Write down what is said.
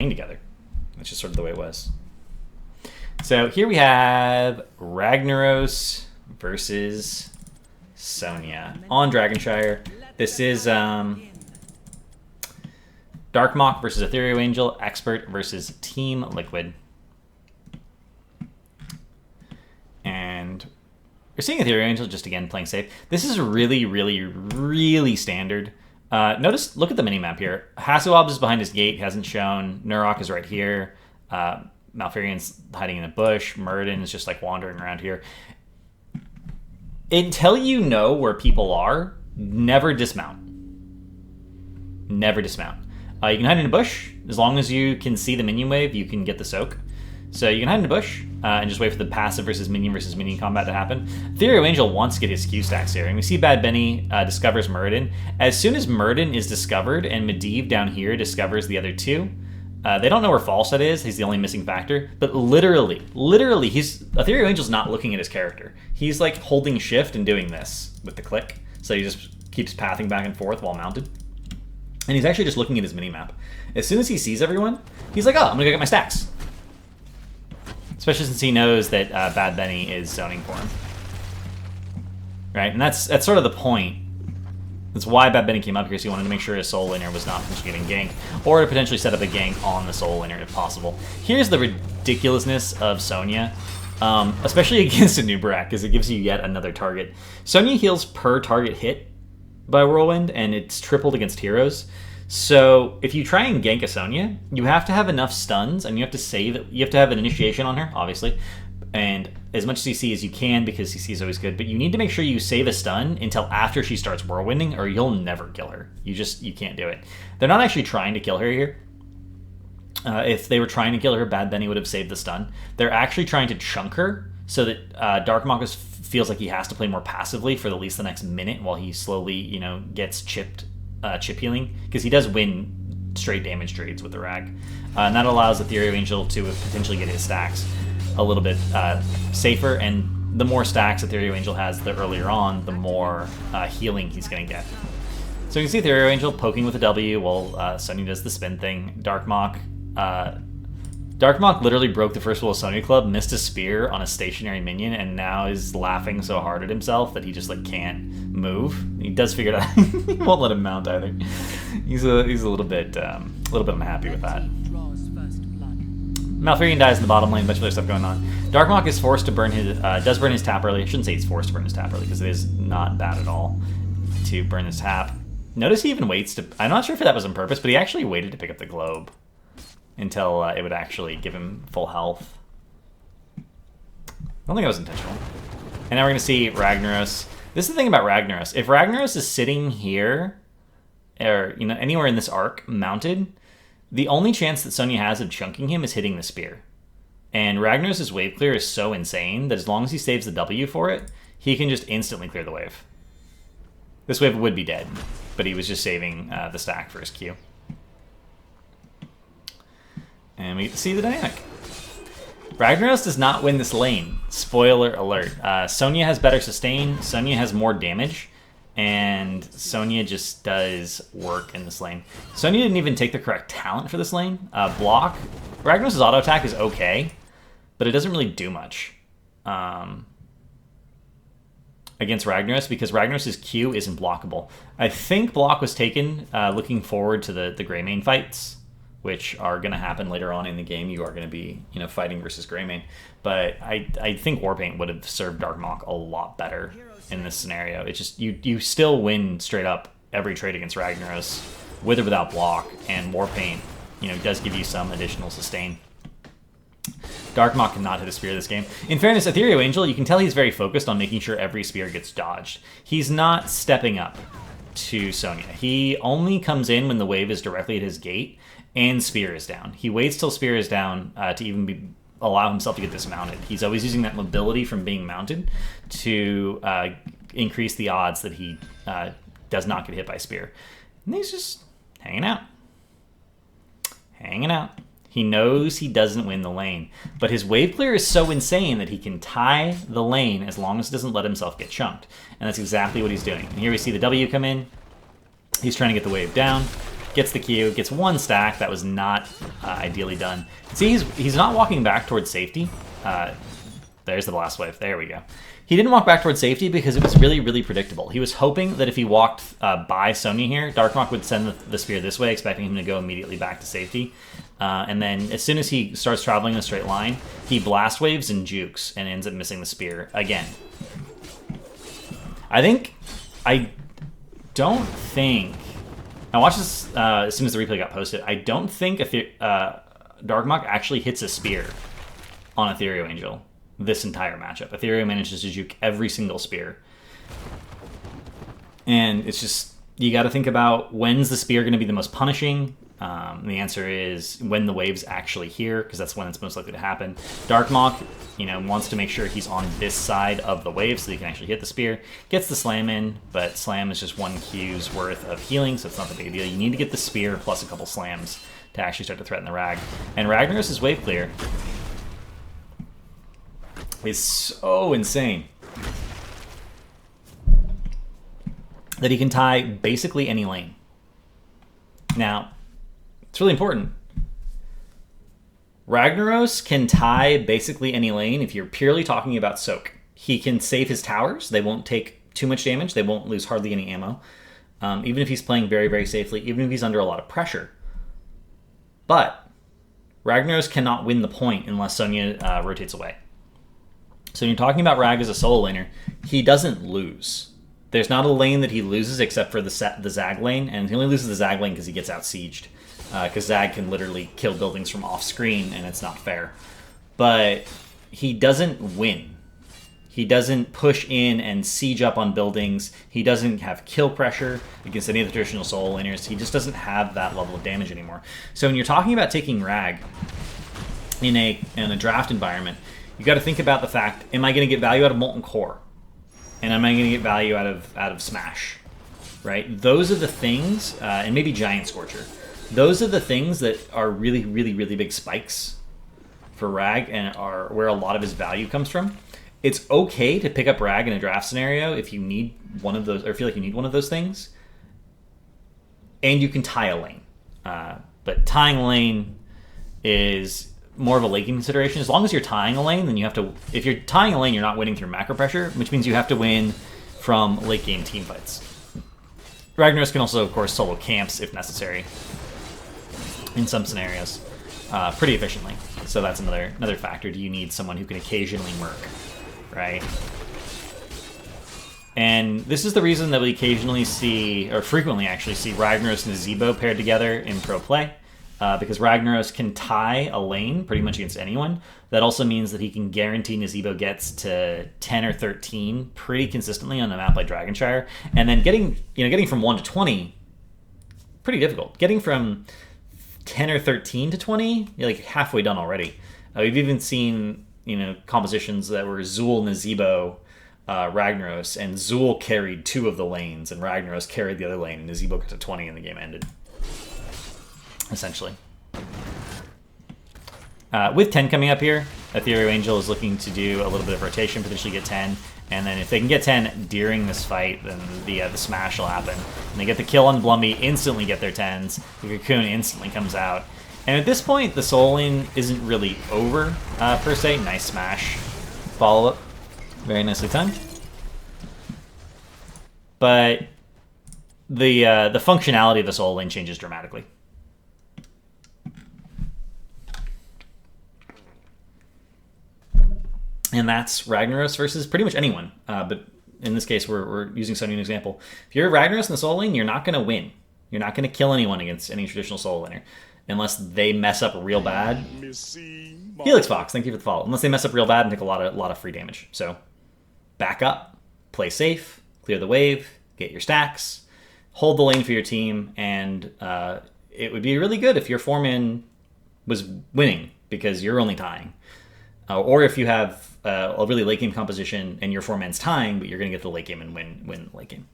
together. That's just sort of the way it was. So here we have Ragnaros versus Sonya on Dragonshire. This is Darkmock versus Ethereal Angel, Expert versus Team Liquid. And we're seeing Ethereal Angel just again playing safe. This is really, really, really standard. Notice, look at the minimap here. Hasuab is behind his gate, he hasn't shown. Nurok is right here. Malfurion's hiding in the bush. Muradin is just like wandering around here. Until you know where people are, never dismount. Never dismount. You can hide in a bush. As long as you can see the minion wave, you can get the soak. So you can hide in a bush and just wait for the passive versus minion combat to happen. Ethereal Angel wants to get his Q stacks here. And we see Bad Benny discovers Muradin. As soon as Muradin is discovered and Medivh down here discovers the other two, they don't know where Falstad is. He's the only missing factor. But literally, Ethereal Angel's not looking at his character. He's like holding shift and doing this with the click. So he just keeps pathing back and forth while mounted. And he's actually just looking at his minimap. As soon as he sees everyone, he's like, oh, I'm gonna go get my stacks. Especially since he knows that Bad Benny is zoning for him. Right, and that's sort of the point. That's why Bad Benny came up here, so he wanted to make sure his soul laner was not potentially getting ganked, or to potentially set up a gank on the soul laner if possible. Here's the ridiculousness of Sonya, especially against a Nubarak, because it gives you yet another target. Sonya heals per target hit by Whirlwind, and it's tripled against heroes. So if you try and gank a Sonya, you have to have enough stuns, and you have to save it. You have to have an initiation on her, obviously, and as much CC as you can, because CC is always good. But you need to make sure you save a stun until after she starts whirlwinding, or you'll never kill her. You can't do it. They're not actually trying to kill her here. If they were trying to kill her, Bad Benny would have saved the stun. They're actually trying to chunk her so that Darkmock feels like he has to play more passively for at least the next minute while he slowly, gets chip healing, because he does win straight damage trades with the Rag. And that allows Ethereal Angel to potentially get his stacks a little bit safer, and the more stacks Ethereal Angel has the earlier on, the more healing he's going to get. So you can see Ethereal Angel poking with a W while Sonya does the spin thing. Darkmock literally broke the first rule of Sonya Club, missed a spear on a stationary minion, and now is laughing so hard at himself that he just can't move. He does figure it out. He won't let him mount either. He's a little bit unhappy with that. Malfurion dies in the bottom lane, a bunch of other stuff going on. Darkmock is forced to burn his tap early. I shouldn't say he's forced to burn his tap early, because it is not bad at all to burn his tap. Notice he even waits to... I'm not sure if that was on purpose, but he actually waited to pick up the globe until it would actually give him full health. I don't think that was intentional. And now we're going to see Ragnaros. This is the thing about Ragnaros. If Ragnaros is sitting here, or anywhere in this arc, mounted, the only chance that Sonya has of chunking him is hitting the spear. And Ragnaros' wave clear is so insane that as long as he saves the W for it, he can just instantly clear the wave. This wave would be dead, but he was just saving the stack for his Q. And we get to see the dynamic. Ragnaros does not win this lane. Spoiler alert. Sonya has better sustain, Sonya has more damage, and Sonya just does work in this lane. Sonya didn't even take the correct talent for this lane. Block. Ragnaros' auto attack is okay, but it doesn't really do much against Ragnaros, because Ragnaros' Q isn't blockable. I think block was taken looking forward to the Greymane fights, which are going to happen later on in the game. You are going to be, fighting versus Greymane. But I think Warpaint would have served Darkmock a lot better in this scenario. It's just, you still win straight up every trade against Ragnaros, with or without block, and Warpaint, does give you some additional sustain. Darkmock cannot hit a spear this game. In fairness, Ethereal Angel, you can tell he's very focused on making sure every spear gets dodged. He's not stepping up to Sonya. He only comes in when the wave is directly at his gate and spear is down. He waits till spear is down to even allow himself to get dismounted. He's always using that mobility from being mounted to increase the odds that he does not get hit by spear. And he's just hanging out. Hanging out. He knows he doesn't win the lane, but his wave clear is so insane that he can tie the lane as long as it doesn't let himself get chunked. And that's exactly what he's doing. And here we see the W come in. He's trying to get the wave down. gets the Q, gets one stack. That was not ideally done. See, he's not walking back towards safety. There's the blast wave. There we go. He didn't walk back towards safety because it was really, really predictable. He was hoping that if he walked by Sonya here, Darkmok would send the spear this way, expecting him to go immediately back to safety. And then as soon as he starts traveling in a straight line, he blast waves and jukes and ends up missing the spear again. I don't think... Now watch this as soon as the replay got posted. I don't think Darkmok actually hits a spear on Ethereal Angel this entire matchup. Ethereal manages to juke every single spear. And it's just, you got to think about, when's the spear going to be the most punishing? The answer is when the wave's actually here, because that's when it's most likely to happen. Darkmok, wants to make sure he's on this side of the wave so he can actually hit the spear. Gets the slam in, but slam is just 1 Q's worth of healing, so it's not the big deal. You need to get the spear plus a couple slams to actually start to threaten the Rag. And Ragnaros is wave clear. Is so insane that he can tie basically any lane. Now, it's really important. Ragnaros can tie basically any lane if you're purely talking about soak. He can save his towers. They won't take too much damage. They won't lose hardly any ammo. Even if he's playing very, very safely, even if he's under a lot of pressure. But Ragnaros cannot win the point unless Sonya rotates away. So when you're talking about Rag as a solo laner, he doesn't lose. There's not a lane that he loses except for the Zag lane, and he only loses the Zag lane because he gets out-sieged. Because Zag can literally kill buildings from off-screen, and it's not fair. But he doesn't win. He doesn't push in and siege up on buildings. He doesn't have kill pressure against any of the traditional solo laners. He just doesn't have that level of damage anymore. So when you're talking about taking Rag in a draft environment, you got to think about the fact, am I going to get value out of Molten Core? And am I going to get value out of Smash? Right? Those are the things, and maybe Giant Scorcher. Those are the things that are really, really, really big spikes for Rag and are where a lot of his value comes from. It's okay to pick up Rag in a draft scenario if you need one of those, or feel like you need one of those things. And you can tie a lane. But tying a lane is more of a late game consideration. As long as you're tying a lane, then you have to... If you're tying a lane, you're not winning through macro pressure, which means you have to win from late game team fights. Ragnaros can also, of course, solo camps if necessary in some scenarios pretty efficiently. So that's another factor. Do you need someone who can occasionally murk, right? And this is the reason that we occasionally see, or frequently actually see, Ragnaros and Zebo paired together in pro play. Because Ragnaros can tie a lane pretty much against anyone. That also means that he can guarantee Nazebo gets to 10 or 13 pretty consistently on a map like Dragonshire. And then getting from 1 to 20, pretty difficult. Getting from 10 or 13 to 20, you're like halfway done already. We've even seen compositions that were Zul, Nazebo, Ragnaros, and Zul carried 2 of the lanes, and Ragnaros carried the other lane, and Nazebo got to 20 and the game ended. Essentially. With 10 coming up here, Ethereal Angel is looking to do a little bit of rotation, potentially get 10, and then if they can get 10 during this fight, then the smash will happen. And they get the kill on Blumby, instantly get their 10s, the Cocoon instantly comes out. And at this point, the solo lane isn't really over, per se. Nice smash. Follow-up. Very nicely timed. But the functionality of the solo lane changes dramatically. And that's Ragnaros versus pretty much anyone. But in this case, we're using Sonya as an example. If you're Ragnaros in the solo lane, you're not going to win. You're not going to kill anyone against any traditional solo laner. Unless they mess up real bad. Helix Fox, thank you for the follow. Unless they mess up real bad and take a lot of free damage. So, back up, play safe, clear the wave, get your stacks, hold the lane for your team, and it would be really good if your 4-man was winning because you're only tying. Or if you have a really late game composition and your 4-man's tying, but you're going to get the late game and win late game.